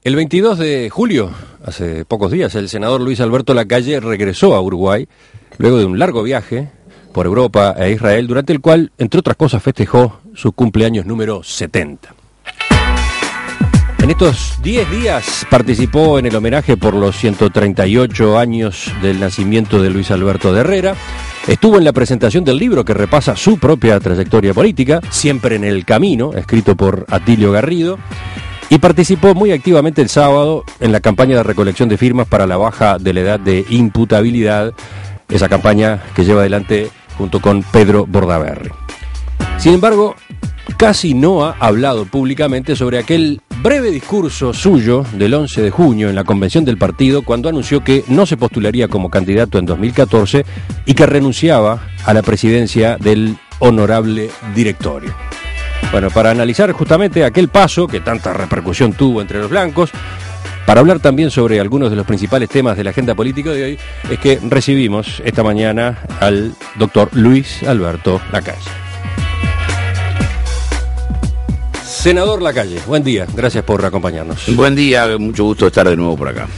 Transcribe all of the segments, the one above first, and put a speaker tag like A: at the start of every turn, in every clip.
A: El 22 de julio, hace pocos días, el senador Luis Alberto Lacalle regresó a Uruguay luego de un largo viaje por Europa e Israel, durante el cual, entre otras cosas, festejó su cumpleaños número 70. En estos 10 días participó en el homenaje por los 138 años del nacimiento de Luis Alberto de Herrera, estuvo en la presentación del libro que repasa su propia trayectoria política, Siempre en el Camino, escrito por Atilio Garrido, y participó muy activamente el sábado en la campaña de recolección de firmas para la baja de la edad de imputabilidad, esa campaña que lleva adelante junto con Pedro Bordaberry. Sin embargo, casi no ha hablado públicamente sobre aquel breve discurso suyo del 11 de junio en la convención del partido, cuando anunció que no se postularía como candidato en 2014 y que renunciaba a la presidencia del honorable directorio. Bueno, para analizar justamente aquel paso que tanta repercusión tuvo entre los blancos, para hablar también sobre algunos de los principales temas de la agenda política de hoy, es que recibimos esta mañana al doctor Luis Alberto Lacalle. Senador Lacalle, buen día, gracias por acompañarnos.
B: Buen día, mucho gusto estar de nuevo por acá.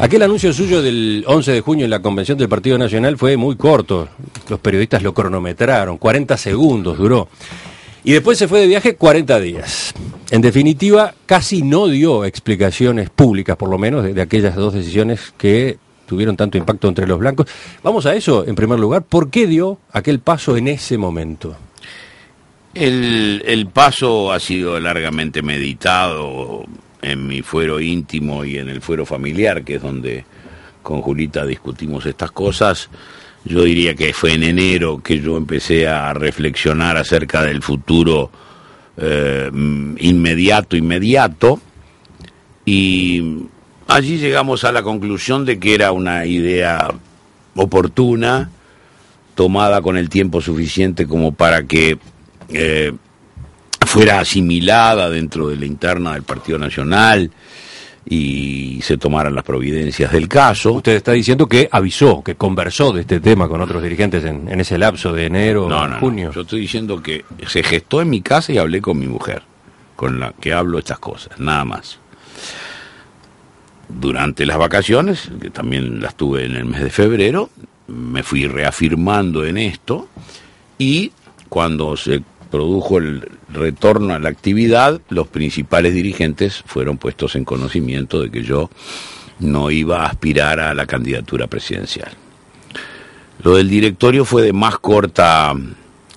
A: Aquel anuncio suyo del 11 de junio en la convención del Partido Nacional fue muy corto, los periodistas lo cronometraron, 40 segundos duró. Y después se fue de viaje 40 días. En definitiva, casi no dio explicaciones públicas, por lo menos, de aquellas dos decisiones que tuvieron tanto impacto entre los blancos. Vamos a eso, en primer lugar. ¿Por qué dio aquel paso en ese momento?
B: El paso ha sido largamente meditado en mi fuero íntimo y en el fuero familiar, que es donde con Julita discutimos estas cosas. Yo diría que fue en enero que yo empecé a reflexionar acerca del futuro inmediato, y allí llegamos a la conclusión de que era una idea oportuna, tomada con el tiempo suficiente como para que fuera asimilada dentro de la interna del Partido Nacional y se tomaran las providencias del caso.
A: Usted está diciendo que avisó, que conversó de este tema con otros dirigentes en ese lapso de enero, junio.
B: No, yo estoy diciendo que se gestó en mi casa y hablé con mi mujer, con la que hablo estas cosas, nada más. Durante las vacaciones, que también las tuve en el mes de febrero, me fui reafirmando en esto, y cuando se produjo el retorno a la actividad, los principales dirigentes fueron puestos en conocimiento de que yo no iba a aspirar a la candidatura presidencial. Lo del directorio fue de más corta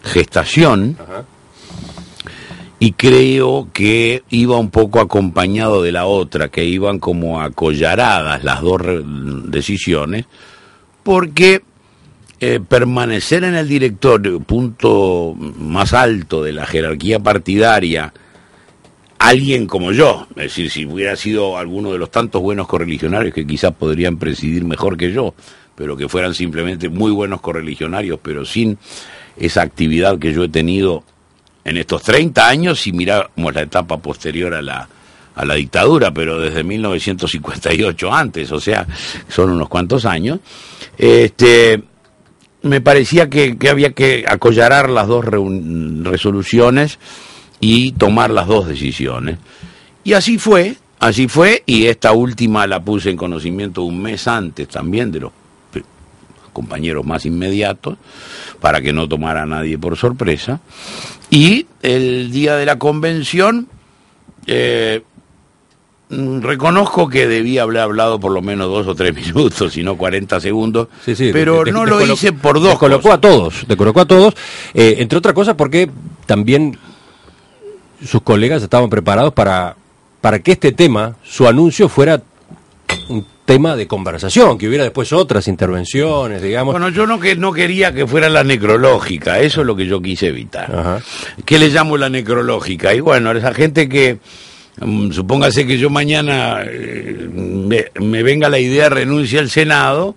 B: gestación. Ajá. Y creo que iba un poco acompañado de la otra, que iban como acollaradas las dos decisiones, porque permanecer en el directorio, punto más alto de la jerarquía partidaria, alguien como yo, es decir, si hubiera sido alguno de los tantos buenos correligionarios que quizás podrían presidir mejor que yo, pero que fueran simplemente muy buenos correligionarios, pero sin esa actividad que yo he tenido en estos 30 años, si miramos la etapa posterior a la dictadura, pero desde 1958 antes, o sea, son unos cuantos años, me parecía que había que acollarar las dos resoluciones y tomar las dos decisiones. Y así fue, y esta última la puse en conocimiento un mes antes también de los compañeros más inmediatos, para que no tomara a nadie por sorpresa. Y el día de la convención, reconozco que debía haber hablado por lo menos 2 o 3 minutos, si no 40 segundos, sí, pero no lo hice por dos cosas.
A: Te colocó a todos, entre otras cosas porque también sus colegas estaban preparados para que este tema, su anuncio, fuera un tema de conversación, que hubiera después otras intervenciones, digamos.
B: Bueno, yo no quería que fuera la necrológica, eso es lo que yo quise evitar. Ajá. ¿Qué le llamo la necrológica? Y bueno, esa gente que supóngase que yo mañana me venga la idea, renuncie al Senado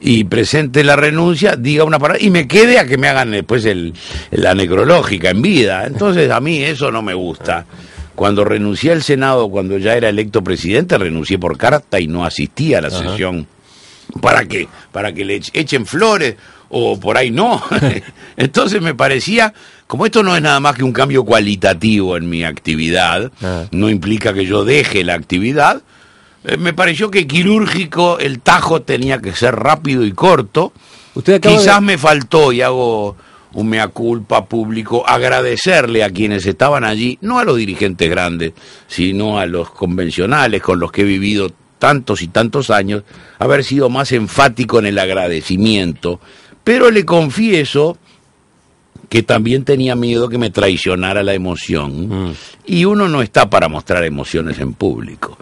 B: y presente la renuncia, diga una palabra y me quede a que me hagan después la necrológica en vida. Entonces a mí eso no me gusta. Cuando renuncié al Senado, cuando ya era electo presidente, renuncié por carta y no asistí a la sesión. ¿Para qué? Para que le echen flores o por ahí no. Entonces me parecía, como esto no es nada más que un cambio cualitativo en mi actividad, no implica que yo deje la actividad, me pareció que quirúrgico el tajo tenía que ser rápido y corto. Quizás me faltó, y hago un mea culpa público, agradecerle a quienes estaban allí, no a los dirigentes grandes, sino a los convencionales con los que he vivido tantos y tantos años, haber sido más enfático en el agradecimiento, pero le confieso que también tenía miedo que me traicionara la emoción, y uno no está para mostrar emociones en público.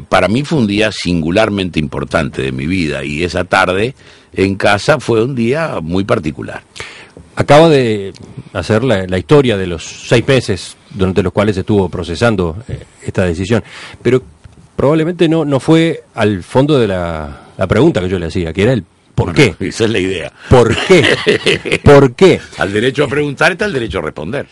B: Para mí fue un día singularmente importante de mi vida, y esa tarde en casa fue un día muy particular.
A: Acaba de hacer la historia de los 6 meses durante los cuales estuvo procesando esta decisión, pero probablemente no fue al fondo de la pregunta que yo le hacía, que era el ¿por qué?
B: Esa es la idea.
A: ¿Por qué? ¿Por qué?
B: Al derecho a preguntar está el derecho a responder.